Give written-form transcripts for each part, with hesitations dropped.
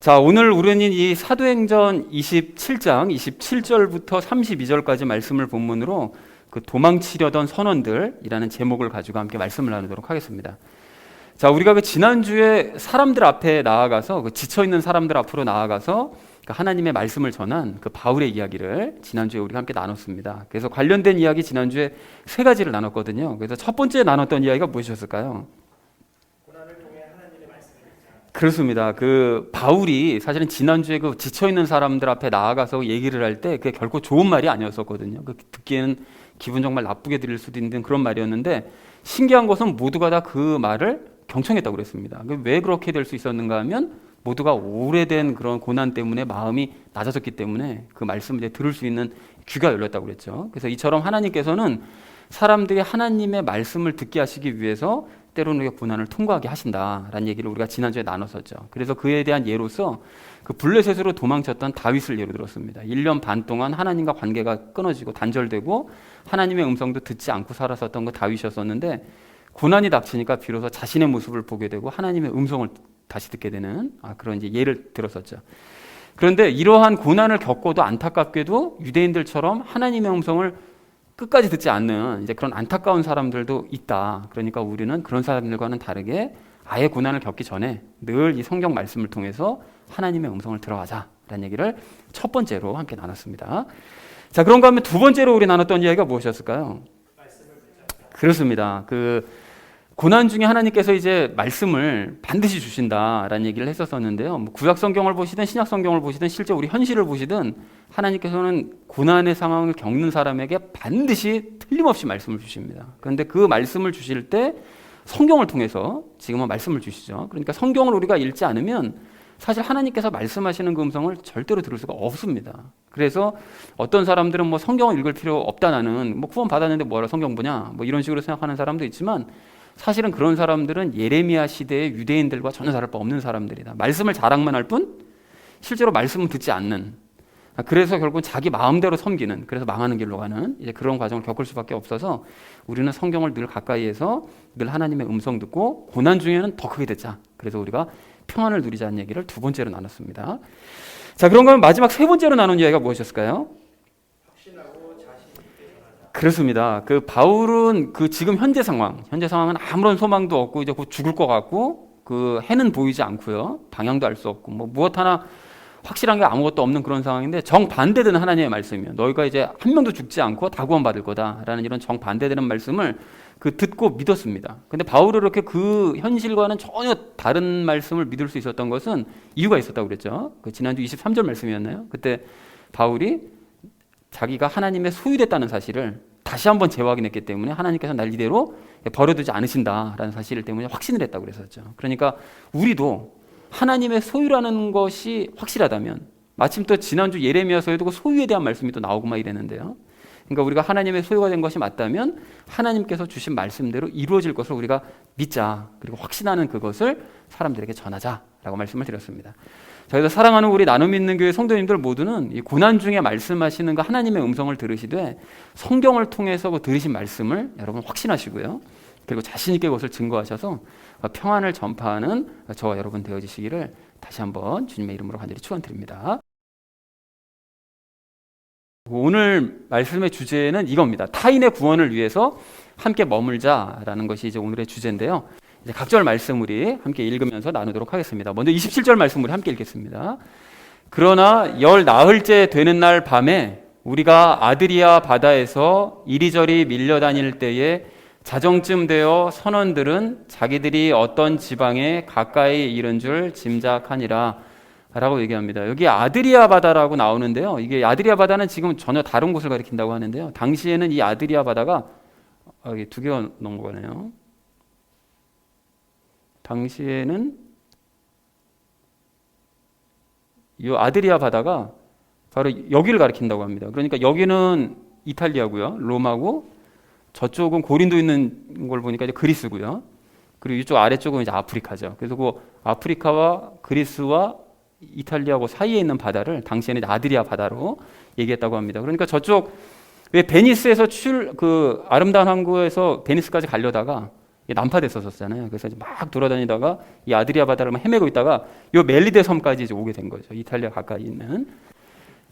자, 오늘 우리는 이 사도행전 27장 27절부터 32절까지 말씀을 본문으로 그 도망치려던 선원들이라는 제목을 가지고 함께 말씀을 나누도록 하겠습니다. 자, 우리가 그 지난주에 사람들 앞에 나아가서 그 지쳐있는 사람들 앞으로 나아가서 그 하나님의 말씀을 전한 그 바울의 이야기를 지난주에 우리가 함께 나눴습니다. 그래서 관련된 이야기 지난주에 세 가지를 나눴거든요. 그래서 첫 번째 나눴던 이야기가 무엇이었을까요? 그렇습니다. 그 바울이 사실은 지난주에 그 지쳐있는 사람들 앞에 나아가서 얘기를 할 때 그게 결코 좋은 말이 아니었었거든요. 그 듣기에는 기분 정말 나쁘게 들릴 수도 있는 그런 말이었는데, 신기한 것은 모두가 다 그 말을 경청했다고 그랬습니다. 왜 그렇게 될 수 있었는가 하면 모두가 오래된 그런 고난 때문에 마음이 낮아졌기 때문에 그 말씀을 이제 들을 수 있는 귀가 열렸다고 그랬죠. 그래서 이처럼 하나님께서는 사람들이 하나님의 말씀을 듣게 하시기 위해서 때로는 우리가 고난을 통과하게 하신다라는 얘기를 우리가 지난주에 나눴었죠. 그래서 그에 대한 예로서 그 블레셋으로 도망쳤던 다윗을 예로 들었습니다. 1년 반 동안 하나님과 관계가 끊어지고 단절되고 하나님의 음성도 듣지 않고 살았었던 그 다윗이었었는데, 고난이 닥치니까 비로소 자신의 모습을 보게 되고 하나님의 음성을 다시 듣게 되는 그런 이제 예를 들었었죠. 그런데 이러한 고난을 겪고도 안타깝게도 유대인들처럼 하나님의 음성을 끝까지 듣지 않는 이제 그런 안타까운 사람들도 있다. 그러니까 우리는 그런 사람들과는 다르게 아예 고난을 겪기 전에 늘 이 성경 말씀을 통해서 하나님의 음성을 들어가자라는 얘기를 첫 번째로 함께 나눴습니다. 자, 그런가 하면 두 번째로 우리 나눴던 이야기가 무엇이었을까요? 그렇습니다. 그 고난 중에 하나님께서 이제 말씀을 반드시 주신다라는 얘기를 했었었는데요. 뭐 구약 성경을 보시든 신약 성경을 보시든 실제 우리 현실을 보시든 하나님께서는 고난의 상황을 겪는 사람에게 반드시 틀림없이 말씀을 주십니다. 그런데 그 말씀을 주실 때 성경을 통해서 지금은 말씀을 주시죠. 그러니까 성경을 우리가 읽지 않으면 사실 하나님께서 말씀하시는 그 음성을 절대로 들을 수가 없습니다. 그래서 어떤 사람들은 뭐 성경을 읽을 필요 없다, 나는 뭐 구원 받았는데 뭐하러 성경 보냐, 뭐 이런 식으로 생각하는 사람도 있지만, 사실은 그런 사람들은 예레미야 시대의 유대인들과 전혀 다를 바 없는 사람들이다. 말씀을 자랑만 할 뿐 실제로 말씀을 듣지 않는, 그래서 결국은 자기 마음대로 섬기는, 그래서 망하는 길로 가는 이제 그런 과정을 겪을 수밖에 없어서 우리는 성경을 늘 가까이에서 늘 하나님의 음성 듣고 고난 중에는 더 크게 듣자. 그래서 우리가 평안을 누리자는 얘기를 두 번째로 나눴습니다. 자, 그런가 하면 마지막 세 번째로 나눈 이야기가 무엇이었을까요? 그렇습니다. 그 바울은 그 지금 현재 상황은 아무런 소망도 없고 이제 곧 죽을 것 같고 그 해는 보이지 않고요, 방향도 알 수 없고 뭐 무엇 하나 확실한 게 아무것도 없는 그런 상황인데, 정반대되는 하나님의 말씀이요, 너희가 이제 한 명도 죽지 않고 다 구원받을 거다라는 이런 정반대되는 말씀을 그 듣고 믿었습니다. 근데 바울이 이렇게 그 현실과는 전혀 다른 말씀을 믿을 수 있었던 것은 이유가 있었다고 그랬죠. 그 지난주 23절 말씀이었나요? 그때 바울이 자기가 하나님의 소유됐다는 사실을 다시 한번 재확인했기 때문에 하나님께서 날 이대로 버려두지 않으신다라는 사실 때문에 확신을 했다고 그랬었죠. 그러니까 우리도 하나님의 소유라는 것이 확실하다면, 마침 또 지난주 예레미야서에도 그 소유에 대한 말씀이 또 나오고 막 이랬는데요. 그러니까 우리가 하나님의 소유가 된 것이 맞다면 하나님께서 주신 말씀대로 이루어질 것을 우리가 믿자, 그리고 확신하는 그것을 사람들에게 전하자라고 말씀을 드렸습니다. 저희가 사랑하는 우리 나눔 있는 교회 성도님들 모두는 이 고난 중에 말씀하시는 그 하나님의 음성을 들으시되 성경을 통해서 그 들으신 말씀을 여러분 확신하시고요, 그리고 자신 있게 그것을 증거하셔서 평안을 전파하는 저와 여러분 되어지시기를 다시 한번 주님의 이름으로 간절히 축원드립니다. 오늘 말씀의 주제는 이겁니다. 타인의 구원을 위해서 함께 머물자라는 것이 이제 오늘의 주제인데요. 이제 각절 말씀 우리 함께 읽으면서 나누도록 하겠습니다. 먼저 27절 말씀 우리 함께 읽겠습니다. 그러나 열 나흘째 되는 날 밤에 우리가 아드리아 바다에서 이리저리 밀려다닐 때에 자정쯤 되어 선원들은 자기들이 어떤 지방에 가까이 이른 줄 짐작하니라 라고 얘기합니다. 여기 아드리아 바다라고 나오는데요, 이게 아드리아 바다는 지금 전혀 다른 곳을 가리킨다고 하는데요, 당시에는 이 아드리아 바다가 여기 두 개가 넘어가네요. 당시에는 이 아드리아 바다가 바로 여기를 가리킨다고 합니다. 그러니까 여기는 이탈리아고요, 로마고, 저쪽은 고린도 있는 걸 보니까 이제 그리스고요, 그리고 이쪽 아래쪽은 이제 아프리카죠. 그래서 그 아프리카와 그리스와 이탈리아고 사이에 있는 바다를 당시에는 아드리아 바다로 얘기했다고 합니다. 그러니까 저쪽 왜 베니스에서 그 아름다운 항구에서 베니스까지 가려다가 난파됐었잖아요. 그래서 이제 막 돌아다니다가 이 아드리아 바다를 막 헤매고 있다가 요 멜리데 섬까지 이제 오게 된 거죠. 이탈리아 가까이 있는.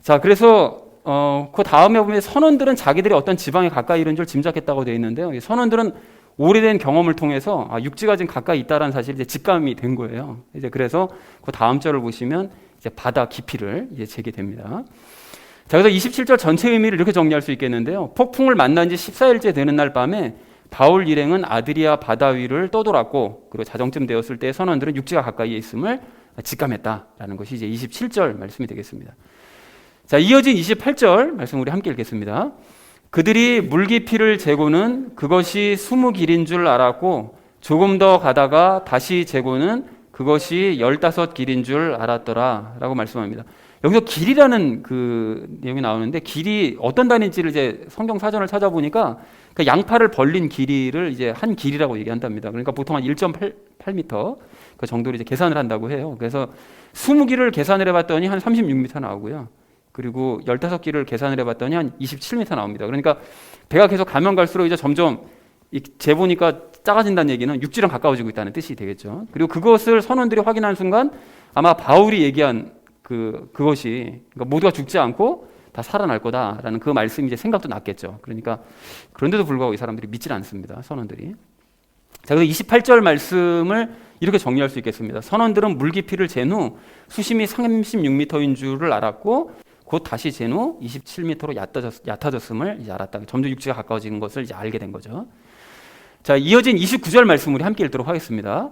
자, 그래서 그 다음에 보면 선원들은 자기들이 어떤 지방에 가까이 이런 줄 짐작했다고 되어 있는데요. 이 선원들은 오래된 경험을 통해서 육지가 지금 가까이 있다라는 사실이 이제 직감이 된 거예요. 이제 그래서 그 다음 절을 보시면 이제 바다 깊이를 이제 재게 됩니다. 자, 그래서 27절 전체 의미를 이렇게 정리할 수 있겠는데요. 폭풍을 만난 지 14일째 되는 날 밤에 바울 일행은 아드리아 바다 위를 떠돌았고, 그리고 자정쯤 되었을 때 선원들은 육지가 가까이에 있음을 직감했다라는 것이 이제 27절 말씀이 되겠습니다. 자, 이어진 28절 말씀 우리 함께 읽겠습니다. 그들이 물 깊이를 재고는 그것이 20길인 줄 알았고 조금 더 가다가 다시 재고는 그것이 15길인 줄 알았더라 라고 말씀합니다. 여기서 길이라는 그 내용이 나오는데, 길이 어떤 단위인지를 이제 성경 사전을 찾아보니까 그 양팔을 벌린 길이를 이제 한 길이라고 얘기한답니다. 그러니까 보통 한 1.8m 그 정도로 이제 계산을 한다고 해요. 그래서 20길을 계산을 해봤더니 한 36m 나오고요. 그리고 15길을 계산을 해봤더니 한 27m 나옵니다. 그러니까 배가 계속 가면 갈수록 이제 점점 재보니까 작아진다는 얘기는 육지랑 가까워지고 있다는 뜻이 되겠죠. 그리고 그것을 선원들이 확인한 순간 아마 바울이 얘기한 그것이, 그러니까 모두가 죽지 않고 다 살아날 거다라는 그 말씀이 이제 생각도 났겠죠. 그러니까 그런데도 불구하고 이 사람들이 믿질 않습니다. 선원들이. 자, 그래서 28절 말씀을 이렇게 정리할 수 있겠습니다. 선원들은 물 깊이를 잰 후 수심이 36m인 줄을 알았고 곧 다시 잰 후 27m로 얕아졌음을 이제 알았다. 점점 육지가 가까워지는 것을 이제 알게 된 거죠. 자, 이어진 29절 말씀 우리 함께 읽도록 하겠습니다.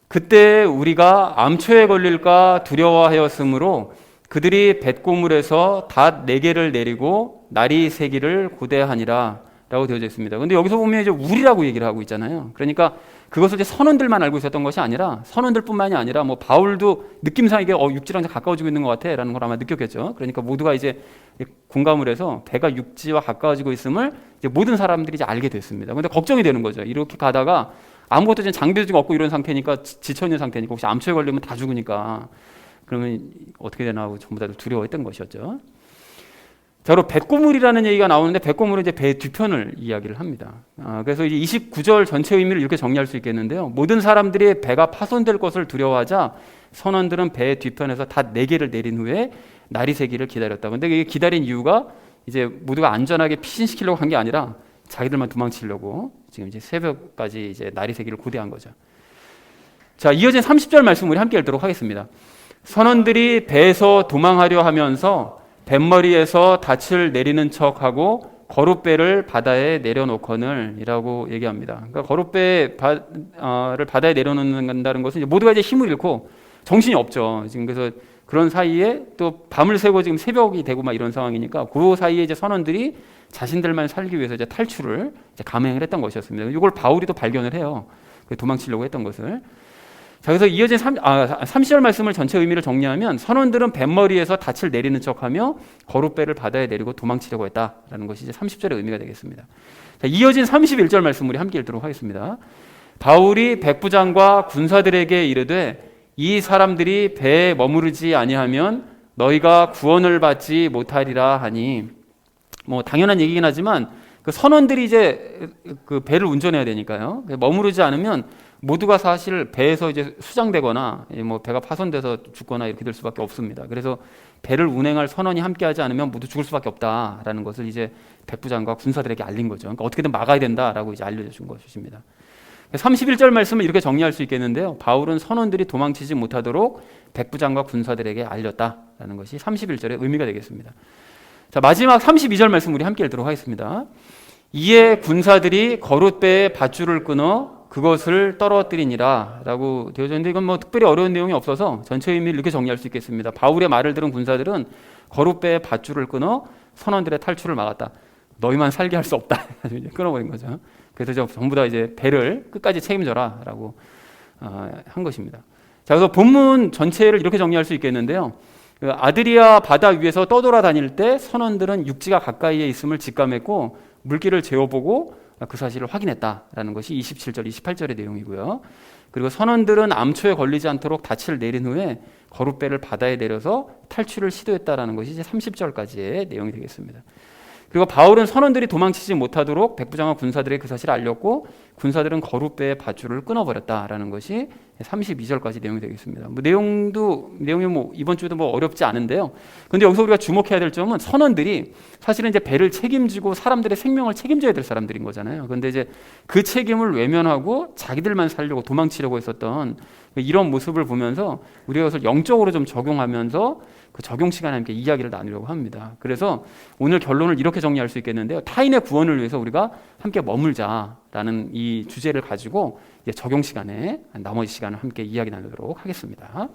그때 우리가 암초에 걸릴까 두려워하였으므로 그들이 뱃고물에서 닷 4개를 내리고 나리 3개를 고대하니라 라고 되어져 있습니다. 근데 여기서 보면 이제 우리라고 얘기를 하고 있잖아요. 그러니까 그것을 이제 선원들만 알고 있었던 것이 아니라, 선원들뿐만이 아니라 뭐 바울도 느낌상 이게 육지랑 가까워지고 있는 것 같아 라는 걸 아마 느꼈겠죠. 그러니까 모두가 이제 공감을 해서 배가 육지와 가까워지고 있음을 이제 모든 사람들이 이제 알게 됐습니다. 근데 걱정이 되는 거죠. 이렇게 가다가 아무것도 지금 장비도 지금 없고 이런 상태니까, 지쳐 있는 상태니까 혹시 암초에 걸리면 다 죽으니까 그러면 어떻게 되나 하고 전부 다들 두려워했던 것이었죠. 자, 그리고 뱃고물이라는 얘기가 나오는데, 뱃고물은 이제 배 뒤편을 이야기를 합니다. 그래서 이제 29절 전체 의미를 이렇게 정리할 수 있겠는데요. 모든 사람들이 배가 파손될 것을 두려워하자 선원들은 배 뒤편에서 닷 4개를 내린 후에 나리 3개를 기다렸다. 근데 이게 기다린 이유가 이제 모두가 안전하게 피신시키려고 한 게 아니라 자기들만 도망치려고 지금 이제 새벽까지 이제 나리 3개를 고대한 거죠. 자, 이어진 30절 말씀 우리 함께 읽도록 하겠습니다. 선원들이 배에서 도망하려 하면서 뱃머리에서 닻을 내리는 척하고 거룻배를 바다에 내려놓거늘 이라고 얘기합니다. 그러니까 거룻배를 바다에 내려놓는다는 것은 이제 모두가 이제 힘을 잃고 정신이 없죠. 지금 그래서 그런 사이에 또 밤을 새고 지금 새벽이 되고 막 이런 상황이니까 그 사이에 이제 선원들이 자신들만 살기 위해서 이제 탈출을 이제 감행을 했던 것이었습니다. 이걸 바울이 또 발견을 해요. 도망치려고 했던 것을. 자, 그래서 이어진 30절 말씀을 전체 의미를 정리하면 선원들은 뱃머리에서 닻을 내리는 척하며 거룻배를 바다에 내리고 도망치려고 했다라는 것이 이제 30절의 의미가 되겠습니다. 자, 이어진 31절 말씀 우리 함께 읽도록 하겠습니다. 바울이 백부장과 군사들에게 이르되 이 사람들이 배에 머무르지 아니하면 너희가 구원을 받지 못하리라 하니, 뭐 당연한 얘기긴 하지만 그 선원들이 이제 그 배를 운전해야 되니까요. 머무르지 않으면 모두가 사실 배에서 이제 수장되거나 뭐 배가 파손돼서 죽거나 이렇게 될 수밖에 없습니다. 그래서 배를 운행할 선원이 함께하지 않으면 모두 죽을 수밖에 없다라는 것을 이제 백부장과 군사들에게 알린 거죠. 그러니까 어떻게든 막아야 된다라고 이제 알려준 것입니다. 31절 말씀을 이렇게 정리할 수 있겠는데요. 바울은 선원들이 도망치지 못하도록 백부장과 군사들에게 알렸다라는 것이 31절의 의미가 되겠습니다. 자, 마지막 32절 말씀 우리 함께 읽도록 하겠습니다. 이에 군사들이 거룻배의 밧줄을 끊어 그것을 떨어뜨리니라 라고 되어져 있는데, 이건 뭐 특별히 어려운 내용이 없어서 전체 의미를 이렇게 정리할 수 있겠습니다. 바울의 말을 들은 군사들은 거룻배의 밧줄을 끊어 선원들의 탈출을 막았다. 너희만 살게 할 수 없다. 끊어버린 거죠. 그래서 전부 다 이제 배를 끝까지 책임져라 라고 한 것입니다. 자, 그래서 본문 전체를 이렇게 정리할 수 있겠는데요. 아드리아 바다 위에서 떠돌아다닐 때 선원들은 육지가 가까이에 있음을 직감했고 물길을 재어보고 그 사실을 확인했다라는 것이 27절, 28절의 내용이고요. 그리고 선원들은 암초에 걸리지 않도록 닻을 내린 후에 거룻배를 바다에 내려서 탈출을 시도했다라는 것이 이제 30절까지의 내용이 되겠습니다. 그리고 바울은 선원들이 도망치지 못하도록 백부장과 군사들에게 그 사실을 알렸고 군사들은 거룻배의 밧줄을 끊어버렸다라는 것이 32절까지 내용이 되겠습니다. 내용이 이번 주도 어렵지 않은데요. 근데 여기서 우리가 주목해야 될 점은 선원들이 사실은 이제 배를 책임지고 사람들의 생명을 책임져야 될 사람들인 거잖아요. 근데 이제 그 책임을 외면하고 자기들만 살려고 도망치려고 했었던 이런 모습을 보면서 우리가 이것을 영적으로 좀 적용하면서 그 적용 시간에 함께 이야기를 나누려고 합니다. 그래서 오늘 결론을 이렇게 정리할 수 있겠는데요. 타인의 구원을 위해서 우리가 함께 머물자라는 이 주제를 가지고 이제 적용 시간에 나머지 시간을 함께 이야기 나누도록 하겠습니다.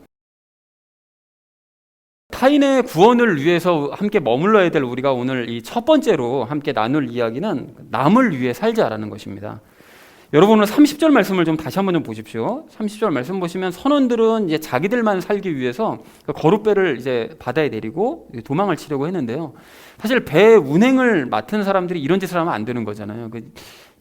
타인의 구원을 위해서 함께 머물러야 될 우리가 오늘 이 첫 번째로 함께 나눌 이야기는 남을 위해 살자라는 것입니다. 여러분 오늘 30절 말씀을 좀 다시 한번 좀 보십시오. 30절 말씀 보시면 선원들은 이제 자기들만 살기 위해서 거룻배를 이제 바다에 내리고 도망을 치려고 했는데요. 사실 배 운행을 맡은 사람들이 이런 짓을 하면 안 되는 거잖아요.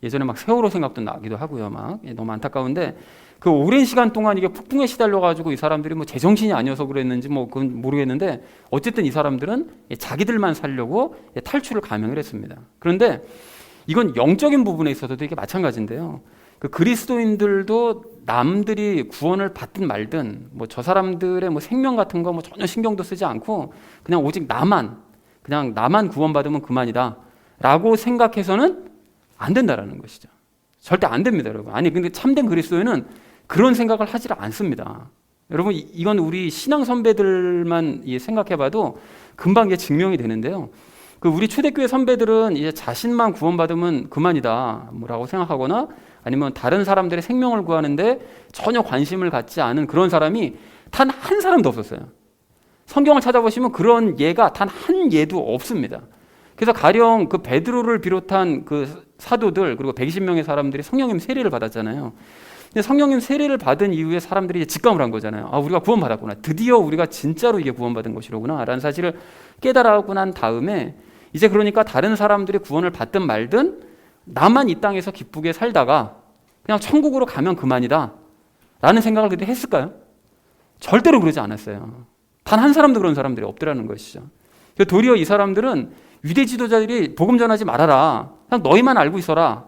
예전에 막 세월호 생각도 나기도 하고요. 너무 안타까운데 그 오랜 시간 동안 이게 폭풍에 시달려가지고 이 사람들이 제정신이 아니어서 그랬는지 그건 모르겠는데 어쨌든 이 사람들은 자기들만 살려고 탈출을 감행을 했습니다. 그런데 이건 영적인 부분에 있어서도 이게 마찬가지인데요. 그 그리스도인들도 남들이 구원을 받든 말든 저 사람들의 생명 같은 거 전혀 신경도 쓰지 않고 그냥 오직 나만 구원받으면 그만이다라고 생각해서는 안 된다라는 것이죠. 절대 안 됩니다, 여러분. 근데 참된 그리스도인은 그런 생각을 하지 않습니다. 여러분, 이건 우리 신앙 선배들만 생각해봐도 금방 이게 증명이 되는데요. 우리 초대교회 선배들은 이제 자신만 구원받으면 그만이다라고 생각하거나 아니면 다른 사람들의 생명을 구하는데 전혀 관심을 갖지 않은 그런 사람이 단 한 사람도 없었어요. 성경을 찾아보시면 그런 예가 단 한 예도 없습니다. 그래서 가령 그 베드로를 비롯한 그 사도들 그리고 120명의 사람들이 성령님 세례를 받았잖아요. 근데 성령님 세례를 받은 이후에 사람들이 직감을 한 거잖아요. 우리가 구원받았구나. 드디어 우리가 진짜로 이게 구원받은 것이로구나 라는 사실을 깨달아고 난 다음에 이제 그러니까 다른 사람들이 구원을 받든 말든 나만 이 땅에서 기쁘게 살다가 그냥 천국으로 가면 그만이다 라는 생각을 그때 했을까요? 절대로 그러지 않았어요. 단 한 사람도 그런 사람들이 없더라는 것이죠. 도리어 이 사람들은 위대 지도자들이 복음 전하지 말아라. 그냥 너희만 알고 있어라.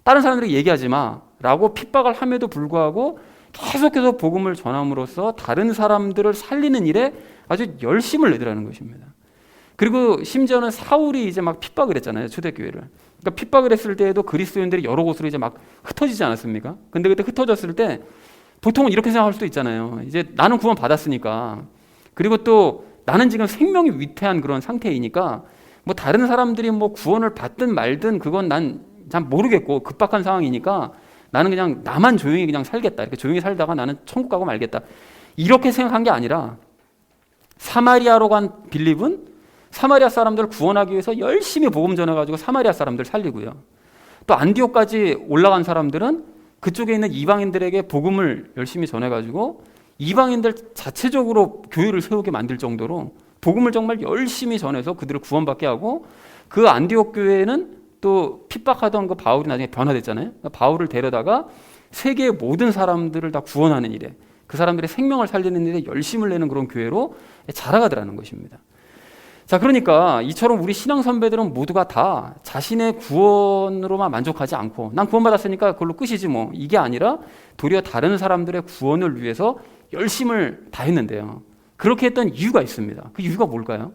다른 사람들에게 얘기하지 마. 라고 핍박을 함에도 불구하고 계속해서 복음을 전함으로써 다른 사람들을 살리는 일에 아주 열심을 내더라는 것입니다. 그리고 심지어는 사울이 이제 막 핍박을 했잖아요. 초대교회를. 그러니까 핍박을 했을 때에도 그리스도인들이 여러 곳으로 이제 막 흩어지지 않았습니까? 근데 그때 흩어졌을 때 보통은 이렇게 생각할 수도 있잖아요. 이제 나는 구원 받았으니까. 그리고 또 나는 지금 생명이 위태한 그런 상태이니까 다른 사람들이 구원을 받든 말든 그건 난 잘 모르겠고 급박한 상황이니까 나는 그냥 나만 조용히 그냥 살겠다. 이렇게 조용히 살다가 나는 천국 가고 말겠다. 이렇게 생각한 게 아니라 사마리아로 간 빌립은 사마리아 사람들을 구원하기 위해서 열심히 복음 전해가지고 사마리아 사람들 살리고요. 또 안디옥까지 올라간 사람들은 그쪽에 있는 이방인들에게 복음을 열심히 전해가지고 이방인들 자체적으로 교회를 세우게 만들 정도로 복음을 정말 열심히 전해서 그들을 구원받게 하고 그 안디옥 교회에는 또 핍박하던 그 바울이 나중에 변화됐잖아요. 그러니까 바울을 데려다가 세계의 모든 사람들을 다 구원하는 일에 그 사람들의 생명을 살리는 일에 열심을 내는 그런 교회로 자라가더라는 것입니다. 자, 그러니까 이처럼 우리 신앙 선배들은 모두가 다 자신의 구원으로만 만족하지 않고 난 구원받았으니까 그걸로 끝이지 이게 아니라 도리어 다른 사람들의 구원을 위해서 열심을 다했는데요. 그렇게 했던 이유가 있습니다. 그 이유가 뭘까요?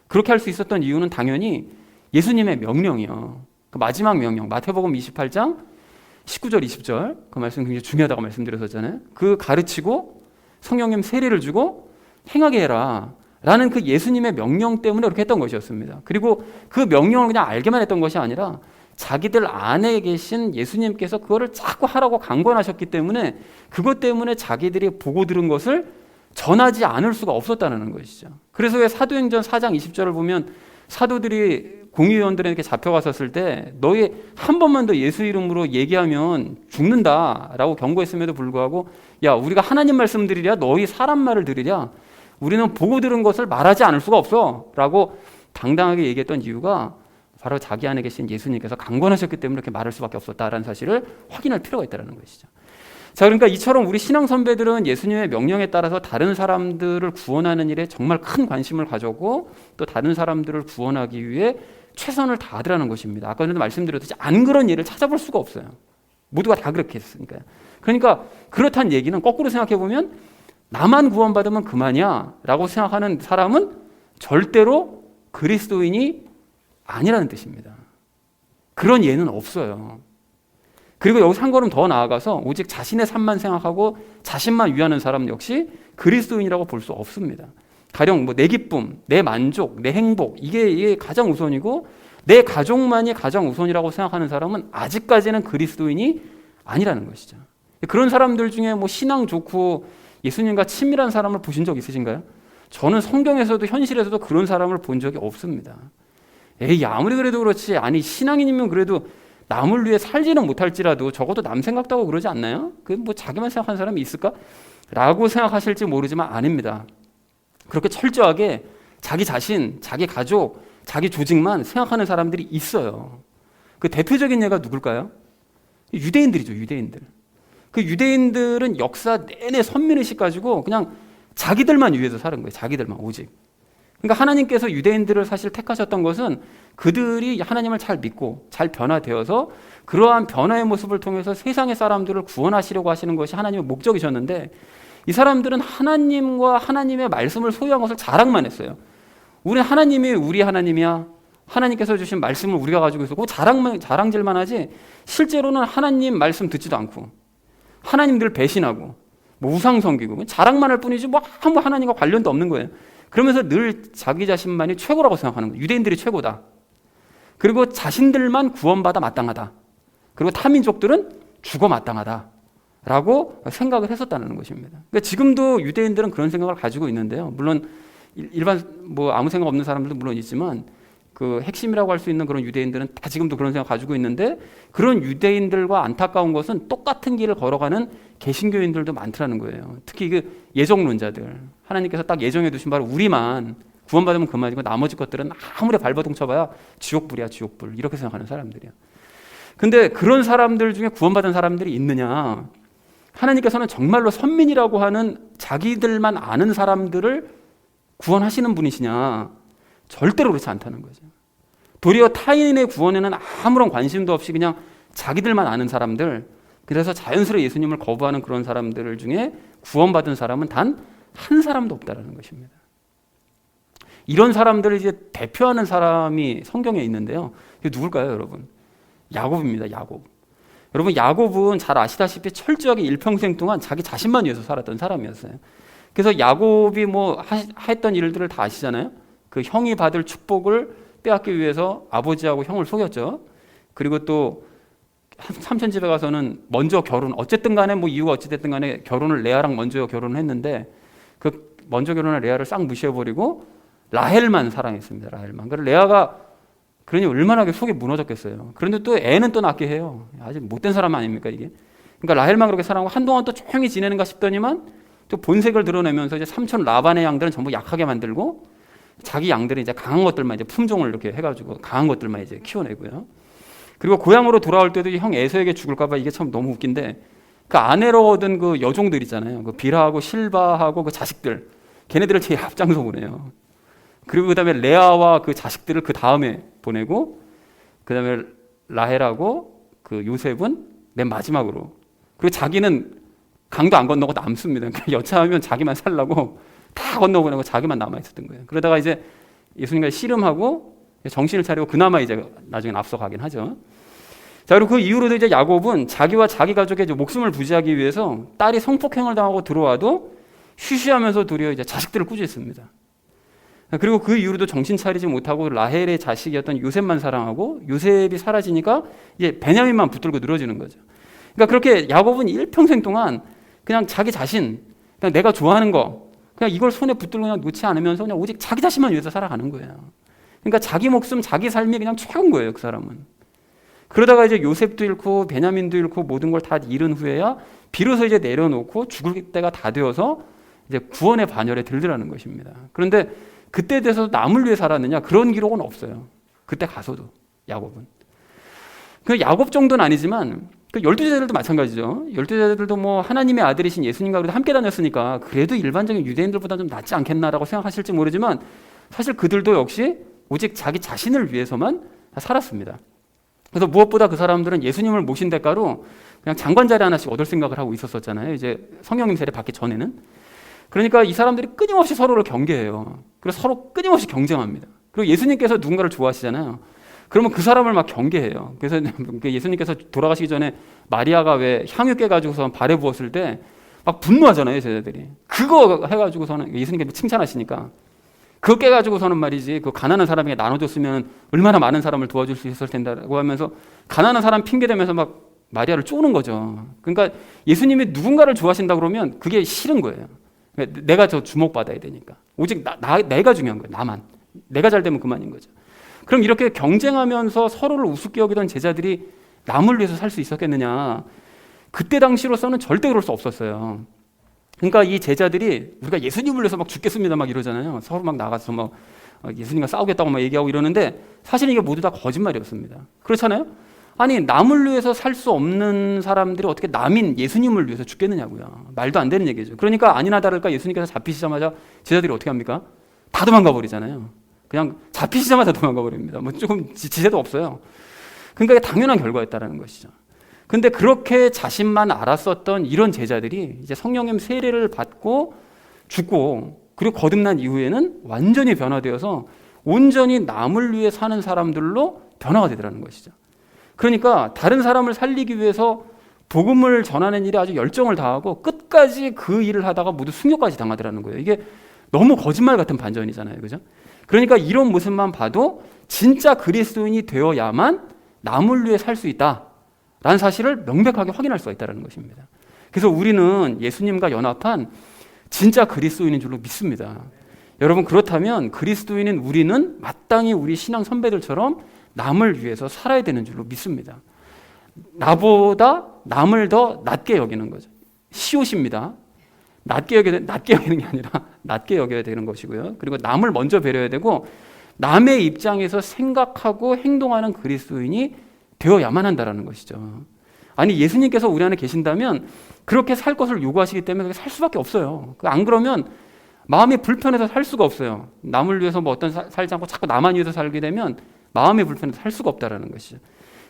그렇게 할 수 있었던 이유는 당연히 예수님의 명령이요. 그 마지막 명령 마태복음 28장 19절 20절 그 말씀 굉장히 중요하다고 말씀드렸었잖아요. 그 가르치고 성령님 세례를 주고 행하게 해라 라는 그 예수님의 명령 때문에 그렇게 했던 것이었습니다. 그리고 그 명령을 그냥 알게만 했던 것이 아니라 자기들 안에 계신 예수님께서 그거를 자꾸 하라고 강권하셨기 때문에 그것 때문에 자기들이 보고 들은 것을 전하지 않을 수가 없었다는 것이죠. 그래서 왜 사도행전 4장 20절을 보면 사도들이 공의원들에게 잡혀갔었을 때 너희 한 번만 더 예수 이름으로 얘기하면 죽는다라고 경고했음에도 불구하고 야 우리가 하나님 말씀 드리랴 너희 사람 말을 들으랴 우리는 보고 들은 것을 말하지 않을 수가 없어 라고 당당하게 얘기했던 이유가 바로 자기 안에 계신 예수님께서 강권하셨기 때문에 이렇게 말할 수밖에 없었다라는 사실을 확인할 필요가 있다는 것이죠. 자, 그러니까 이처럼 우리 신앙 선배들은 예수님의 명령에 따라서 다른 사람들을 구원하는 일에 정말 큰 관심을 가졌고 또 다른 사람들을 구원하기 위해 최선을 다하더라는 것입니다. 아까 전에도 말씀드렸듯이 안 그런 예를 찾아볼 수가 없어요. 모두가 다 그렇게 했으니까요. 그러니까 그렇다는 얘기는 거꾸로 생각해 보면 나만 구원받으면 그만이야 라고 생각하는 사람은 절대로 그리스도인이 아니라는 뜻입니다. 그런 예는 없어요. 그리고 여기서 한 걸음 더 나아가서 오직 자신의 삶만 생각하고 자신만 위하는 사람 역시 그리스도인이라고 볼 수 없습니다. 가령 뭐 내 기쁨, 내 만족, 내 행복 이게 가장 우선이고 내 가족만이 가장 우선이라고 생각하는 사람은 아직까지는 그리스도인이 아니라는 것이죠. 그런 사람들 중에 뭐 신앙 좋고 예수님과 친밀한 사람을 보신 적 있으신가요? 저는 성경에서도 현실에서도 그런 사람을 본 적이 없습니다. 에이, 아무리 그래도 그렇지. 아니, 신앙인이면 그래도 남을 위해 살지는 못할지라도 적어도 남 생각도 하고 그러지 않나요? 그 뭐 자기만 생각하는 사람이 있을까? 라고 생각하실지 모르지만 아닙니다. 그렇게 철저하게 자기 자신, 자기 가족, 자기 조직만 생각하는 사람들이 있어요. 그 대표적인 예가 누굴까요? 유대인들이죠, 유대인들. 그 유대인들은 역사 내내 선민의식 가지고 그냥 자기들만 위해서 사는 거예요. 자기들만 오직. 그러니까 하나님께서 유대인들을 사실 택하셨던 것은 그들이 하나님을 잘 믿고 잘 변화되어서 그러한 변화의 모습을 통해서 세상의 사람들을 구원하시려고 하시는 것이 하나님의 목적이셨는데 이 사람들은 하나님과 하나님의 말씀을 소유한 것을 자랑만 했어요. 우리는 하나님이 우리 하나님이야. 하나님께서 주신 말씀을 우리가 가지고 있었고 자랑질만 하지 실제로는 하나님 말씀 듣지도 않고 하나님들 배신하고 뭐 우상 섬기고 자랑만 할 뿐이지 뭐 아무 하나님과 관련도 없는 거예요. 그러면서 늘 자기 자신만이 최고라고 생각하는 거예요. 유대인들이 최고다. 그리고 자신들만 구원받아 마땅하다. 그리고 타민족들은 죽어 마땅하다. 라고 생각을 했었다는 것입니다. 그러니까 지금도 유대인들은 그런 생각을 가지고 있는데요. 물론 일반 뭐 아무 생각 없는 사람들도 물론 있지만 그 핵심이라고 할 수 있는 그런 유대인들은 다 지금도 그런 생각 가지고 있는데 그런 유대인들과 안타까운 것은 똑같은 길을 걸어가는 개신교인들도 많더라는 거예요. 특히 그 예정론자들. 하나님께서 딱 예정해 두신 바로 우리만 구원받으면 그만이고 나머지 것들은 아무리 발버둥 쳐봐야 지옥불이야, 지옥불. 이렇게 생각하는 사람들이야. 근데 그런 사람들 중에 구원받은 사람들이 있느냐? 하나님께서는 정말로 선민이라고 하는 자기들만 아는 사람들을 구원하시는 분이시냐? 절대로 그렇지 않다는 거죠. 도리어 타인의 구원에는 아무런 관심도 없이 그냥 자기들만 아는 사람들, 그래서 자연스레 예수님을 거부하는 그런 사람들 중에 구원받은 사람은 단 한 사람도 없다는 것입니다. 이런 사람들을 이제 대표하는 사람이 성경에 있는데요. 이게 누굴까요, 여러분? 야곱입니다, 야곱. 여러분, 야곱은 잘 아시다시피 철저하게 일평생 동안 자기 자신만 위해서 살았던 사람이었어요. 그래서 야곱이 뭐 했던 일들을 다 아시잖아요. 그 형이 받을 축복을 빼앗기 위해서 아버지하고 형을 속였죠. 그리고 또 삼촌 집에 가서는 먼저 결혼, 어쨌든 간에 뭐 이유가 어찌됐든 간에 결혼을 레아랑 먼저 결혼을 했는데 그 먼저 결혼한 레아를 싹 무시해버리고 라헬만 사랑했습니다. 라헬만. 그래서 레아가 그러니 얼마나 속이 무너졌겠어요. 그런데 또 애는 또 낳게 해요. 아주 못된 사람 아닙니까 이게. 그러니까 라헬만 그렇게 사랑하고 한동안 또 조용히 지내는가 싶더니만 또 본색을 드러내면서 이제 삼촌 라반의 양들은 전부 약하게 만들고 자기 양들은 이제 강한 것들만 이제 품종을 이렇게 해가지고 강한 것들만 이제 키워내고요. 그리고 고향으로 돌아올 때도 형 에서에게 죽을까봐 이게 참 너무 웃긴데 그 아내로 얻은 그 여종들 있잖아요. 그 빌하하고 실바하고 그 자식들, 걔네들을 제일 앞장서 보내요. 그리고 그다음에 레아와 그 자식들을 그 다음에 보내고 그다음에 라헬하고 그 요셉은 맨 마지막으로. 그리고 자기는 강도 안 건너고 남습니다. 그러니까 여차하면 자기만 살라고 다 건너보내고 자기만 남아 있었던 거예요. 그러다가 이제 예수님과 씨름하고 정신을 차리고 그나마 이제 나중에 앞서가긴 하죠. 자, 그리고 그 이후로도 이제 야곱은 자기와 자기 가족의 이제 목숨을 부지하기 위해서 딸이 성폭행을 당하고 들어와도 쉬쉬하면서 도리어 이제 자식들을 꾸짖습니다. 그리고 그 이후로도 정신 차리지 못하고 라헬의 자식이었던 요셉만 사랑하고 요셉이 사라지니까 이제 베냐민만 붙들고 늘어지는 거죠. 그러니까 그렇게 야곱은 일평생 동안 그냥 자기 자신, 그냥 내가 좋아하는 거, 그냥 이걸 손에 붙들고 그냥 놓지 않으면서 그냥 오직 자기 자신만 위해서 살아가는 거예요. 그러니까 자기 목숨, 자기 삶이 그냥 최고인 거예요, 그 사람은. 그러다가 이제 요셉도 잃고 베냐민도 잃고 모든 걸 다 잃은 후에야 비로소 이제 내려놓고 죽을 때가 다 되어서 이제 구원의 반열에 들더라는 것입니다. 그런데 그때 돼서 남을 위해 살았느냐? 그런 기록은 없어요. 그때 가서도 야곱은. 그 야곱 정도는 아니지만 그 12제자들도 마찬가지죠. 12제자들도 뭐 하나님의 아들이신 예수님과 그래도 함께 다녔으니까 그래도 일반적인 유대인들보다 좀 낫지 않겠나라고 생각하실지 모르지만 사실 그들도 역시 오직 자기 자신을 위해서만 살았습니다. 그래서 무엇보다 그 사람들은 예수님을 모신 대가로 그냥 장관 자리 하나씩 얻을 생각을 하고 있었잖아요. 이제 성령님 세례 받기 전에는. 그러니까 이 사람들이 끊임없이 서로를 경계해요. 그래서 서로 끊임없이 경쟁합니다. 그리고 예수님께서 누군가를 좋아하시잖아요. 그러면 그 사람을 막 경계해요. 그래서 예수님께서 돌아가시기 전에 마리아가 왜 향유 깨가지고서 발에 부었을 때 막 분노하잖아요, 제자들이. 그거 해가지고서는 예수님께서 칭찬하시니까 그거 깨가지고서는 말이지 그 가난한 사람에게 나눠줬으면 얼마나 많은 사람을 도와줄 수 있었을 텐데라고 하면서 가난한 사람 핑계대면서 막 마리아를 쪼는 거죠. 그러니까 예수님이 누군가를 좋아하신다 그러면 그게 싫은 거예요. 내가 저 주목받아야 되니까. 오직 내가 중요한 거예요. 나만. 내가 잘 되면 그만인 거죠. 그럼 이렇게 경쟁하면서 서로를 우습게 여기던 제자들이 남을 위해서 살 수 있었겠느냐? 그때 당시로서는 절대 그럴 수 없었어요. 그러니까 이 제자들이 우리가 예수님을 위해서 막 죽겠습니다 막 이러잖아요. 서로 막 나가서 막 예수님과 싸우겠다고 막 얘기하고 이러는데 사실 이게 모두 다 거짓말이었습니다. 그렇잖아요? 아니 남을 위해서 살 수 없는 사람들이 어떻게 남인 예수님을 위해서 죽겠느냐고요. 말도 안 되는 얘기죠. 그러니까 아니나 다를까 예수님께서 잡히시자마자 제자들이 어떻게 합니까? 다 도망가 버리잖아요. 그냥 잡히시자마자 도망가 버립니다. 뭐 조금 지체도 없어요. 그러니까 이게 당연한 결과였다라는 것이죠. 근데 그렇게 자신만 알았었던 이런 제자들이 이제 성령님 세례를 받고 죽고 그리고 거듭난 이후에는 완전히 변화되어서 온전히 남을 위해 사는 사람들로 변화가 되더라는 것이죠. 그러니까 다른 사람을 살리기 위해서 복음을 전하는 일에 아주 열정을 다하고 끝까지 그 일을 하다가 모두 순교까지 당하더라는 거예요. 이게 너무 거짓말 같은 반전이잖아요. 그죠? 그러니까 이런 모습만 봐도 진짜 그리스도인이 되어야만 남을 위해 살 수 있다라는 사실을 명백하게 확인할 수가 있다는 것입니다. 그래서 우리는 예수님과 연합한 진짜 그리스도인인 줄로 믿습니다. 여러분 그렇다면 그리스도인인 우리는 마땅히 우리 신앙 선배들처럼 남을 위해서 살아야 되는 줄로 믿습니다. 나보다 남을 더 낮게 여기는 거죠. 시옷입니다. 낮게 여기는 게 아니라 낮게 여겨야 되는 것이고요. 그리고 남을 먼저 배려해야 되고 남의 입장에서 생각하고 행동하는 그리스도인이 되어야만 한다는 것이죠. 아니 예수님께서 우리 안에 계신다면 그렇게 살 것을 요구하시기 때문에 살 수밖에 없어요. 안 그러면 마음이 불편해서 살 수가 없어요. 남을 위해서 뭐 어떤 살지 않고 자꾸 나만 위해서 살게 되면 마음이 불편해서 살 수가 없다는 것이죠.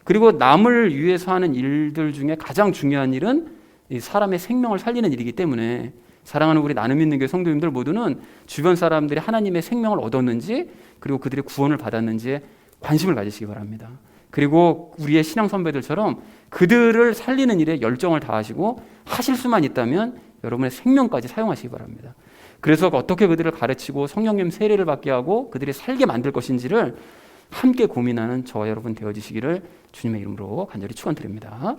그리고 남을 위해서 하는 일들 중에 가장 중요한 일은 이 사람의 생명을 살리는 일이기 때문에 사랑하는 우리 나눔 있는 교회 성도님들 모두는 주변 사람들이 하나님의 생명을 얻었는지 그리고 그들이 구원을 받았는지에 관심을 가지시기 바랍니다. 그리고 우리의 신앙 선배들처럼 그들을 살리는 일에 열정을 다하시고 하실 수만 있다면 여러분의 생명까지 사용하시기 바랍니다. 그래서 어떻게 그들을 가르치고 성령님 세례를 받게 하고 그들이 살게 만들 것인지를 함께 고민하는 저와 여러분 되어주시기를 주님의 이름으로 간절히 축원드립니다.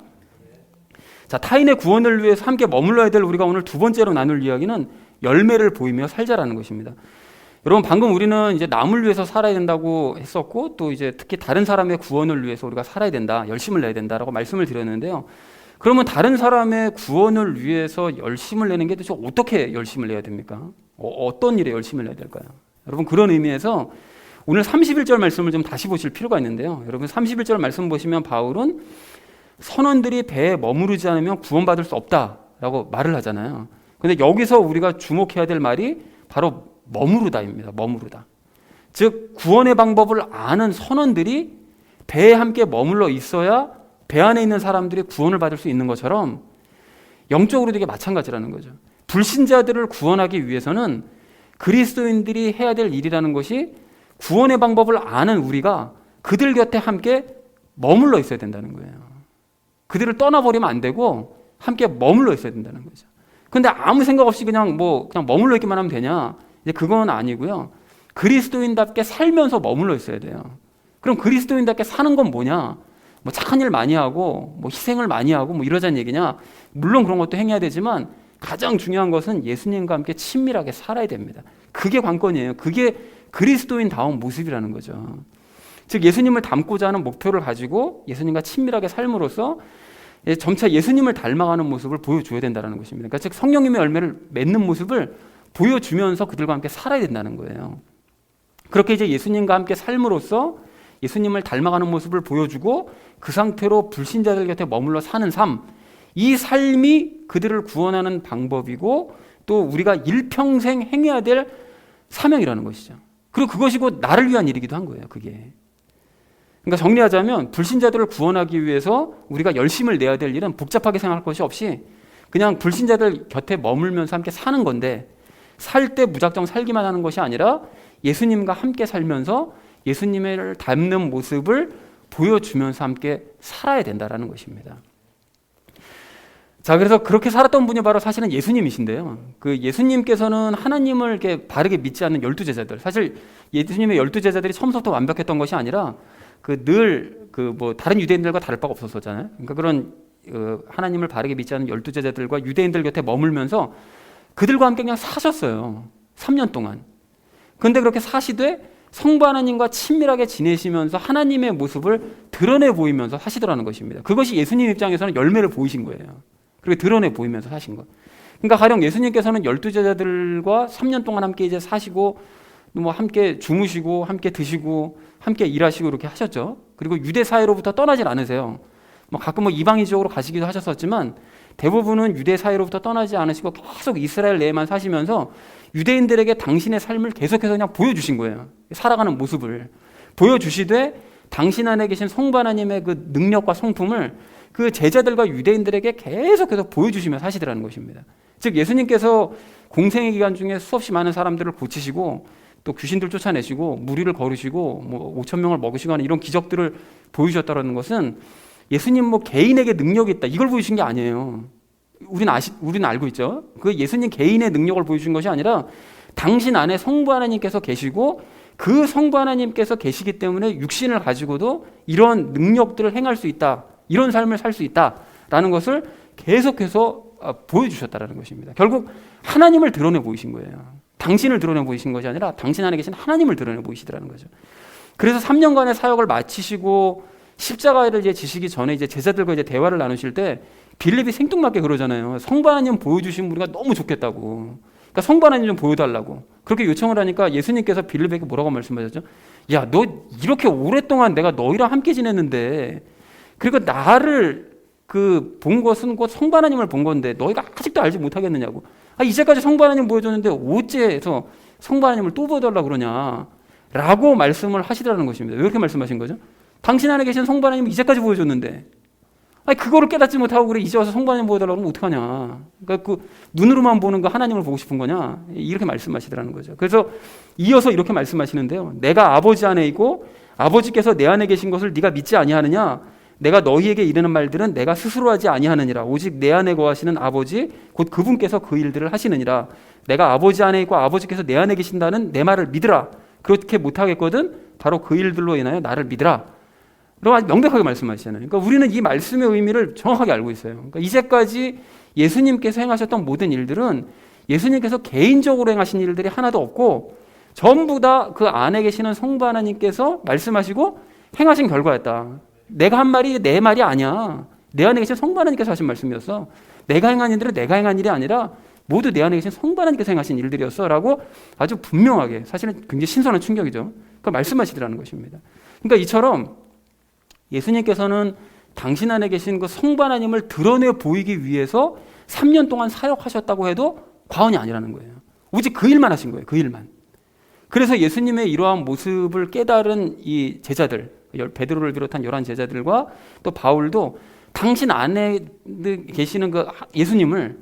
자, 타인의 구원을 위해서 함께 머물러야 될 우리가 오늘 두 번째로 나눌 이야기는 열매를 보이며 살자라는 것입니다. 여러분 방금 우리는 이제 남을 위해서 살아야 된다고 했었고 또 이제 특히 다른 사람의 구원을 위해서 우리가 살아야 된다, 열심을 내야 된다라고 말씀을 드렸는데요. 그러면 다른 사람의 구원을 위해서 열심을 내는 게 도대체 어떻게 열심을 내야 됩니까? 어떤 일에 열심을 내야 될까요? 여러분 그런 의미에서 오늘 31절 말씀을 좀 다시 보실 필요가 있는데요. 여러분 31절 말씀 보시면 바울은 선원들이 배에 머무르지 않으면 구원받을 수 없다라고 말을 하잖아요. 그런데 여기서 우리가 주목해야 될 말이 바로 머무르다입니다. 머무르다. 즉 구원의 방법을 아는 선원들이 배에 함께 머물러 있어야 배 안에 있는 사람들이 구원을 받을 수 있는 것처럼 영적으로도 이게 마찬가지라는 거죠. 불신자들을 구원하기 위해서는 그리스도인들이 해야 될 일이라는 것이 구원의 방법을 아는 우리가 그들 곁에 함께 머물러 있어야 된다는 거예요. 그들을 떠나버리면 안 되고 함께 머물러 있어야 된다는 거죠. 근데 아무 생각 없이 그냥 머물러 있기만 하면 되냐? 이제 그건 아니고요. 그리스도인답게 살면서 머물러 있어야 돼요. 그럼 그리스도인답게 사는 건 뭐냐? 뭐 착한 일 많이 하고 뭐 희생을 많이 하고 뭐 이러자는 얘기냐? 물론 그런 것도 행해야 되지만 가장 중요한 것은 예수님과 함께 친밀하게 살아야 됩니다. 그게 관건이에요. 그게 그리스도인다운 모습이라는 거죠. 즉 예수님을 닮고자 하는 목표를 가지고 예수님과 친밀하게 삶으로써 점차 예수님을 닮아가는 모습을 보여줘야 된다는 것입니다. 그러니까 즉 성령님의 열매를 맺는 모습을 보여주면서 그들과 함께 살아야 된다는 거예요. 그렇게 이제 예수님과 함께 삶으로써 예수님을 닮아가는 모습을 보여주고 그 상태로 불신자들 곁에 머물러 사는 삶, 이 삶이 그들을 구원하는 방법이고 또 우리가 일평생 행해야 될 사명이라는 것이죠. 그리고 그것이 곧 나를 위한 일이기도 한 거예요. 그게. 그러니까 정리하자면 불신자들을 구원하기 위해서 우리가 열심을 내야 될 일은 복잡하게 생각할 것이 없이 그냥 불신자들 곁에 머물면서 함께 사는 건데, 살 때 무작정 살기만 하는 것이 아니라 예수님과 함께 살면서 예수님을 닮는 모습을 보여주면서 함께 살아야 된다는 것입니다. 자, 그래서 그렇게 살았던 분이 바로 사실은 예수님이신데요. 그 예수님께서는 하나님을 이렇게 바르게 믿지 않는 12제자들, 사실 예수님의 12제자들이 처음부터 완벽했던 것이 아니라 다른 유대인들과 다를 바가 없었잖아요. 그러니까 그런 하나님을 바르게 믿지 않는 12제자들과 유대인들 곁에 머물면서 그들과 함께 그냥 사셨어요. 3년 동안. 그런데 그렇게 사시되 성부 하나님과 친밀하게 지내시면서 하나님의 모습을 드러내 보이면서 사시더라는 것입니다. 그것이 예수님 입장에서는 열매를 보이신 거예요. 그렇게 드러내 보이면서 사신 것. 그러니까 가령 예수님께서는 12제자들과 3년 동안 함께 이제 사시고 함께 주무시고 함께 드시고 함께 일하시고 이렇게 하셨죠. 그리고 유대 사회로부터 떠나질 않으세요. 가끔 이방 지역으로 가시기도 하셨었지만 대부분은 유대 사회로부터 떠나지 않으시고 계속 이스라엘 내에만 사시면서 유대인들에게 당신의 삶을 계속해서 그냥 보여주신 거예요. 살아가는 모습을 보여주시되 당신 안에 계신 성부 하나님의 그 능력과 성품을 그 제자들과 유대인들에게 계속해서 보여주시며 사시더라는 것입니다. 즉 예수님께서 공생의 기간 중에 수없이 많은 사람들을 고치시고 또 귀신들 쫓아내시고 무리를 거르시고 5천 명을 먹으시고 하는 이런 기적들을 보여주셨다는 것은 예수님 개인에게 능력이 있다 이걸 보여주신 게 아니에요. 우리는 알고 있죠. 그 예수님 개인의 능력을 보여주신 것이 아니라 당신 안에 성부 하나님께서 계시고 그 성부 하나님께서 계시기 때문에 육신을 가지고도 이런 능력들을 행할 수 있다, 이런 삶을 살 수 있다라는 것을 계속해서 보여주셨다는 것입니다. 결국 하나님을 드러내 보이신 거예요. 당신을 드러내 보이신 것이 아니라 당신 안에 계신 하나님을 드러내 보이시더라는 거죠. 그래서 3년간의 사역을 마치시고 십자가를 이제 지시기 전에 이제 제자들과 이제 대화를 나누실 때 빌립이 생뚱맞게 그러잖아요. 성부 하나님 보여주신 우리가 너무 좋겠다고. 그러니까 성부 하나님 좀 보여달라고. 그렇게 요청을 하니까 예수님께서 빌립에게 뭐라고 말씀하셨죠? 야, 너 이렇게 오랫동안 내가 너희랑 함께 지냈는데, 그리고 나를 본 것은 곧 성부 하나님을 본 건데 너희가 아직도 알지 못하겠느냐고. 이제까지 성부 하나님 보여줬는데 어째서 성부 하나님을 또 보여달라고 그러냐 라고 말씀을 하시더라는 것입니다. 왜 그렇게 말씀하신 거죠? 당신 안에 계신 성부 하나님을 이제까지 보여줬는데 그거를 깨닫지 못하고 그래 이제 와서 성부 하나님 보여달라고 하면 어떡하냐. 그러니까 눈으로만 보는 그 하나님을 보고 싶은 거냐, 이렇게 말씀하시더라는 거죠. 그래서 이어서 이렇게 말씀하시는데요. 내가 아버지 안에 있고 아버지께서 내 안에 계신 것을 네가 믿지 아니하느냐. 내가 너희에게 이르는 말들은 내가 스스로 하지 아니하느니라. 오직 내 안에 거하시는 아버지 곧 그분께서 그 일들을 하시느니라. 내가 아버지 안에 있고 아버지께서 내 안에 계신다는 내 말을 믿으라. 그렇게 못하겠거든 바로 그 일들로 인하여 나를 믿으라. 라고 아주 명백하게 말씀하시잖아요. 그러니까 우리는 이 말씀의 의미를 정확하게 알고 있어요. 그러니까 이제까지 예수님께서 행하셨던 모든 일들은 예수님께서 개인적으로 행하신 일들이 하나도 없고 전부 다 그 안에 계시는 성부 하나님께서 말씀하시고 행하신 결과였다. 내가 한 말이 내 말이 아니야. 내 안에 계신 성부 하나님께서 하신 말씀이었어. 내가 행한 일들은 내가 행한 일이 아니라 모두 내 안에 계신 성부 하나님께서 행하신 일들이었어 라고 아주 분명하게, 사실은 굉장히 신선한 충격이죠. 그러니까 말씀하시더라는 것입니다. 그러니까 이처럼 예수님께서는 당신 안에 계신 그 성부 하나님을 드러내 보이기 위해서 3년 동안 사역하셨다고 해도 과언이 아니라는 거예요. 오직 그 일만 하신 거예요. 그 일만. 그래서 예수님의 이러한 모습을 깨달은 이 제자들, 베드로를 비롯한 11제자들과 또 바울도 당신 안에 계시는 그 예수님을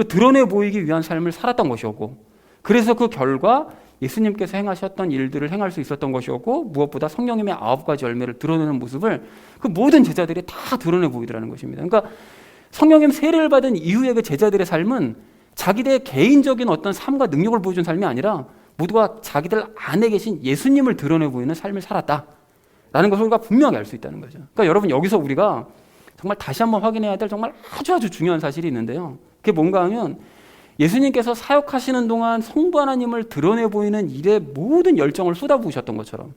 드러내 보이기 위한 삶을 살았던 것이었고, 그래서 그 결과 예수님께서 행하셨던 일들을 행할 수 있었던 것이었고, 무엇보다 성령님의 9가지 열매를 드러내는 모습을 그 모든 제자들이 다 드러내 보이더라는 것입니다. 그러니까 성령님 세례를 받은 이후의 그 제자들의 삶은 자기들의 개인적인 어떤 삶과 능력을 보여준 삶이 아니라 모두가 자기들 안에 계신 예수님을 드러내 보이는 삶을 살았다라는 것을 우리가 분명히 알 수 있다는 거죠. 그러니까 여러분, 여기서 우리가 정말 다시 한번 확인해야 될 정말 아주 중요한 사실이 있는데요. 그게 뭔가 하면 예수님께서 사역하시는 동안 성부 하나님을 드러내 보이는 일에 모든 열정을 쏟아부으셨던 것처럼,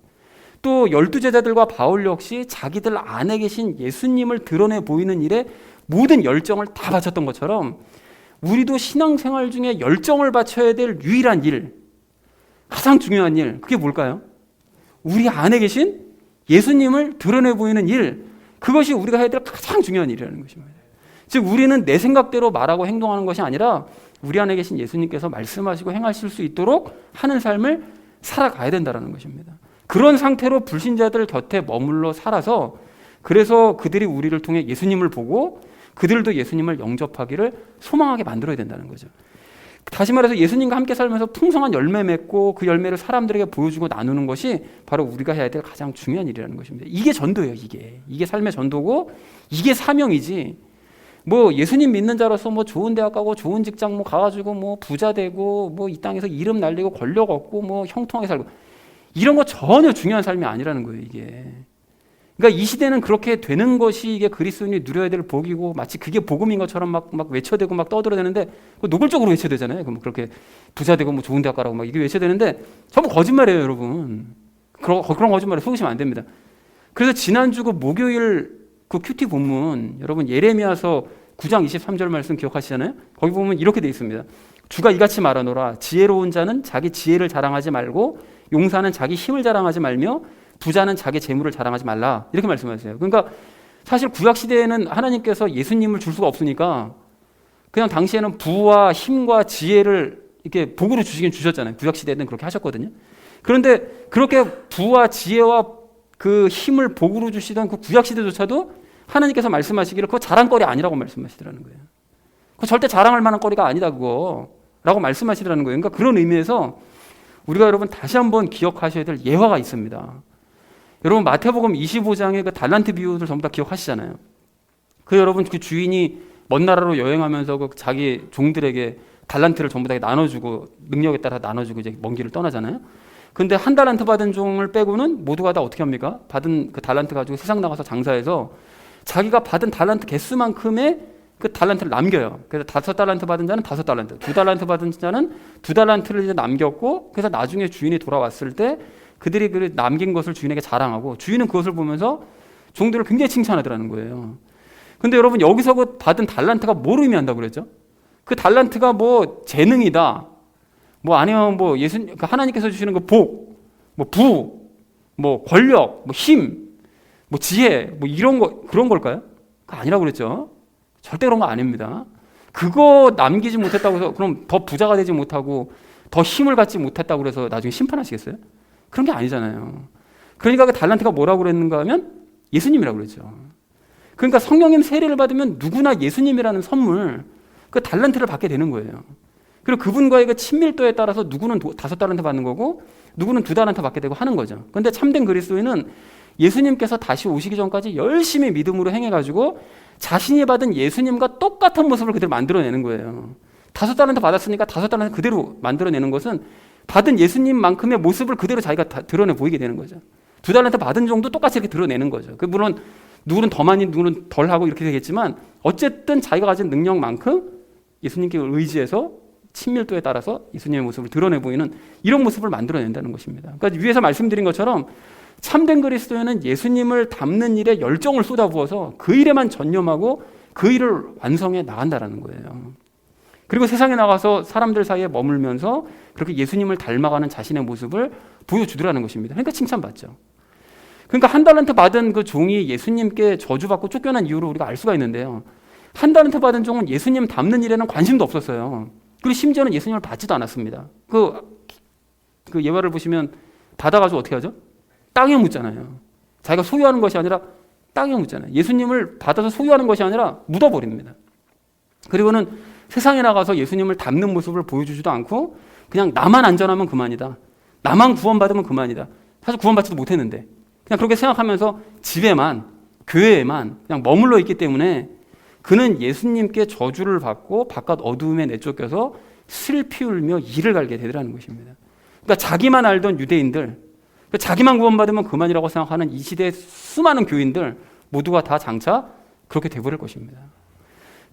또 12제자들과 바울 역시 자기들 안에 계신 예수님을 드러내 보이는 일에 모든 열정을 다 바쳤던 것처럼 우리도 신앙생활 중에 열정을 바쳐야 될 유일한 일, 가장 중요한 일, 그게 뭘까요? 우리 안에 계신 예수님을 드러내 보이는 일, 그것이 우리가 해야 될 가장 중요한 일이라는 것입니다. 즉 우리는 내 생각대로 말하고 행동하는 것이 아니라 우리 안에 계신 예수님께서 말씀하시고 행하실 수 있도록 하는 삶을 살아가야 된다는 것입니다. 그런 상태로 불신자들 곁에 머물러 살아서 그래서 그들이 우리를 통해 예수님을 보고 그들도 예수님을 영접하기를 소망하게 만들어야 된다는 거죠. 다시 말해서 예수님과 함께 살면서 풍성한 열매 맺고 그 열매를 사람들에게 보여주고 나누는 것이 바로 우리가 해야 될 가장 중요한 일이라는 것입니다. 이게 전도예요. 이게 삶의 전도고 이게 사명이지. 뭐 예수님 믿는 자로서 뭐 좋은 대학 가고 좋은 직장 뭐 가가지고 뭐 부자 되고 뭐 이 땅에서 이름 날리고 권력 얻고 뭐 형통하게 살고 이런 거 전혀 중요한 삶이 아니라는 거예요. 이게. 그러니까 이 시대는 그렇게 되는 것이 이게 그리스도인이 누려야 될 복이고 마치 그게 복음인 것처럼 막 외쳐대고 막 떠들어대는데 노골적으로 외쳐대잖아요. 그럼 그렇게 부자 되고 뭐 좋은 대학 가라고 막 이게 외쳐대는데 전부 거짓말이에요, 여러분. 그런 거짓말에 속으시면 안 됩니다. 그래서 지난주 그 목요일 그 큐티 본문 여러분 예레미야서 9장 23절 말씀 기억하시잖아요. 거기 보면 이렇게 돼 있습니다. 주가 이같이 말하노라 지혜로운 자는 자기 지혜를 자랑하지 말고 용사는 자기 힘을 자랑하지 말며 부자는 자기 재물을 자랑하지 말라 이렇게 말씀하세요. 그러니까 사실 구약 시대에는 하나님께서 예수님을 줄 수가 없으니까 그냥 당시에는 부와 힘과 지혜를 이렇게 복으로 주시긴 주셨잖아요. 구약 시대에는 그렇게 하셨거든요. 그런데 그렇게 부와 지혜와 그 힘을 복으로 주시던 그 구약 시대조차도 하나님께서 말씀하시기를 그거 자랑거리 아니라고 말씀하시더라는 거예요. 그거 절대 자랑할 만한 거리가 아니다 그거라고 말씀하시더라는 거예요. 그러니까 그런 의미에서 우리가 여러분 다시 한번 기억하셔야 될 예화가 있습니다. 여러분 마태복음 25장의 그 달란트 비유를 전부 다 기억하시잖아요. 그 여러분 그 주인이 먼 나라로 여행하면서 그 자기 종들에게 달란트를 전부 다 나눠주고 능력에 따라 나눠주고 이제 먼 길을 떠나잖아요. 근데 한 달란트 받은 종을 빼고는 모두가 다 어떻게 합니까? 받은 그 달란트 가지고 세상 나가서 장사해서 자기가 받은 달란트 개수만큼의 그 달란트를 남겨요. 그래서 5달란트 받은 자는 5달란트, 2달란트 받은 자는 2달란트를 이제 남겼고, 그래서 나중에 주인이 돌아왔을 때 그들이 그 남긴 것을 주인에게 자랑하고, 주인은 그것을 보면서 종들을 굉장히 칭찬하더라는 거예요. 근데 여러분 여기서 그 받은 달란트가 뭘 의미한다고 그랬죠? 그 달란트가 뭐 재능이다, 뭐 아니면 뭐 하나님께서 주시는 그 복, 뭐 부, 뭐 권력, 뭐 힘, 뭐 지혜, 뭐 이런 거 그런 걸까요? 그거 아니라고 그랬죠. 절대 그런 거 아닙니다. 그거 남기지 못했다고 해서 그럼 더 부자가 되지 못하고 더 힘을 갖지 못했다고 그래서 나중에 심판하시겠어요? 그런 게 아니잖아요. 그러니까 그 달란트가 뭐라고 그랬는가 하면 예수님이라고 그랬죠. 그러니까 성령님 세례를 받으면 누구나 예수님이라는 선물, 그 달란트를 받게 되는 거예요. 그리고 그분과의 그 친밀도에 따라서 누구는 5달란트 받는 거고 누구는 2달란트 받게 되고 하는 거죠. 그런데 참된 그리스도인은 예수님께서 다시 오시기 전까지 열심히 믿음으로 행해가지고 자신이 받은 예수님과 똑같은 모습을 그대로 만들어내는 거예요. 5달란트 받았으니까 5달란트 그대로 만들어내는 것은 받은 예수님만큼의 모습을 그대로 자기가 다 드러내 보이게 되는 거죠. 2달란트 받은 정도 똑같이 이렇게 드러내는 거죠. 그 물론 누구는 더 많이 누구는 덜 하고 이렇게 되겠지만 어쨌든 자기가 가진 능력만큼 예수님께 의지해서 친밀도에 따라서 예수님의 모습을 드러내 보이는 이런 모습을 만들어낸다는 것입니다. 그러니까 위에서 말씀드린 것처럼 참된 그리스도인은 예수님을 닮는 일에 열정을 쏟아부어서 그 일에만 전념하고 그 일을 완성해 나간다는 거예요. 그리고 세상에 나가서 사람들 사이에 머물면서 그렇게 예수님을 닮아가는 자신의 모습을 보여주더라는 것입니다. 그러니까 칭찬받죠. 그러니까 1달란트 받은 그 종이 예수님께 저주받고 쫓겨난 이유를 우리가 알 수가 있는데요. 1달란트 받은 종은 예수님 닮는 일에는 관심도 없었어요. 그리고 심지어는 예수님을 받지도 않았습니다. 그 예화를 보시면 받아가지고 어떻게 하죠? 땅에 묻잖아요. 자기가 소유하는 것이 아니라 땅에 묻잖아요. 예수님을 받아서 소유하는 것이 아니라 묻어버립니다. 그리고는 세상에 나가서 예수님을 닮는 모습을 보여주지도 않고 그냥 나만 안전하면 그만이다. 나만 구원받으면 그만이다. 사실 구원받지도 못했는데 그냥 그렇게 생각하면서 집에만, 교회에만 그냥 머물러 있기 때문에 그는 예수님께 저주를 받고 바깥 어두움에 내쫓겨서 슬피 울며 이를 갈게 되더라는 것입니다. 그러니까 자기만 알던 유대인들, 자기만 구원받으면 그만이라고 생각하는 이 시대의 수많은 교인들 모두가 다 장차 그렇게 돼버릴 것입니다.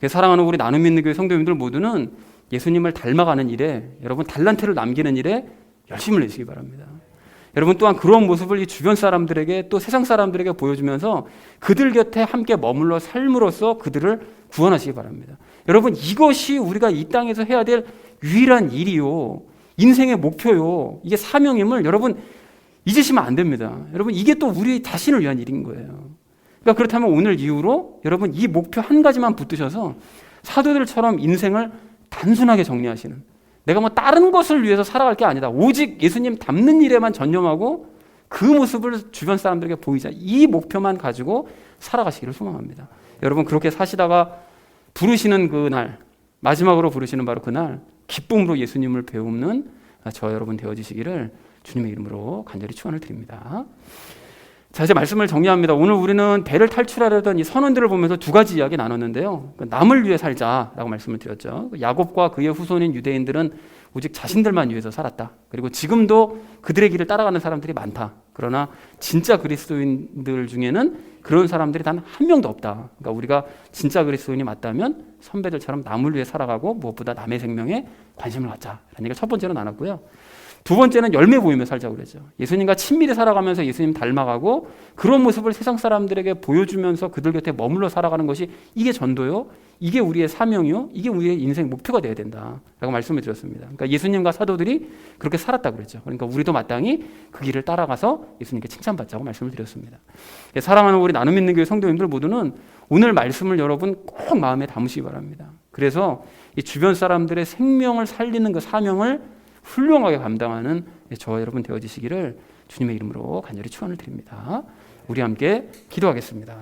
사랑하는 우리 나눔 믿는 교회 성도님들 모두는 예수님을 닮아가는 일에 여러분 달란트를 남기는 일에 열심을 내시기 바랍니다. 여러분 또한 그런 모습을 이 주변 사람들에게 또 세상 사람들에게 보여주면서 그들 곁에 함께 머물러 삶으로써 그들을 구원하시기 바랍니다. 여러분 이것이 우리가 이 땅에서 해야 될 유일한 일이요, 인생의 목표요, 이게 사명임을 여러분 잊으시면 안 됩니다. 여러분 이게 또 우리 자신을 위한 일인 거예요. 그러니까 그렇다면 오늘 이후로 여러분 이 목표 한 가지만 붙드셔서 사도들처럼 인생을 단순하게 정리하시는, 내가 뭐 다른 것을 위해서 살아갈 게 아니다. 오직 예수님 닮는 일에만 전념하고 그 모습을 주변 사람들에게 보이자. 이 목표만 가지고 살아가시기를 소망합니다. 여러분 그렇게 사시다가 부르시는 그날, 마지막으로 부르시는 바로 그날 기쁨으로 예수님을 배우는 저 여러분 되어지시기를 주님의 이름으로 간절히 축원을 드립니다. 자, 이제 말씀을 정리합니다. 오늘 우리는 배를 탈출하려던 이 선원들을 보면서 두 가지 이야기 나눴는데요. 남을 위해 살자라고 말씀을 드렸죠. 야곱과 그의 후손인 유대인들은 오직 자신들만 위해서 살았다. 그리고 지금도 그들의 길을 따라가는 사람들이 많다. 그러나 진짜 그리스도인들 중에는 그런 사람들이 단 한 명도 없다. 그러니까 우리가 진짜 그리스도인이 맞다면 선배들처럼 남을 위해 살아가고 무엇보다 남의 생명에 관심을 갖자라는 얘기를 첫 번째로 나눴고요. 두 번째는 열매 보이며 살자고 그랬죠. 예수님과 친밀히 살아가면서 예수님 닮아가고 그런 모습을 세상 사람들에게 보여주면서 그들 곁에 머물러 살아가는 것이 이게 전도요. 이게 우리의 사명이요. 이게 우리의 인생 목표가 되어야 된다라고 말씀을 드렸습니다. 그러니까 예수님과 사도들이 그렇게 살았다고 그랬죠. 그러니까 우리도 마땅히 그 길을 따라가서 예수님께 칭찬받자고 말씀을 드렸습니다. 사랑하는 우리 나눔 있는 교회 성도님들 모두는 오늘 말씀을 여러분 꼭 마음에 담으시기 바랍니다. 그래서 이 주변 사람들의 생명을 살리는 그 사명을 훌륭하게 감당하는 저와 여러분 되어지시기를 주님의 이름으로 간절히 축원을 드립니다. 우리 함께 기도하겠습니다.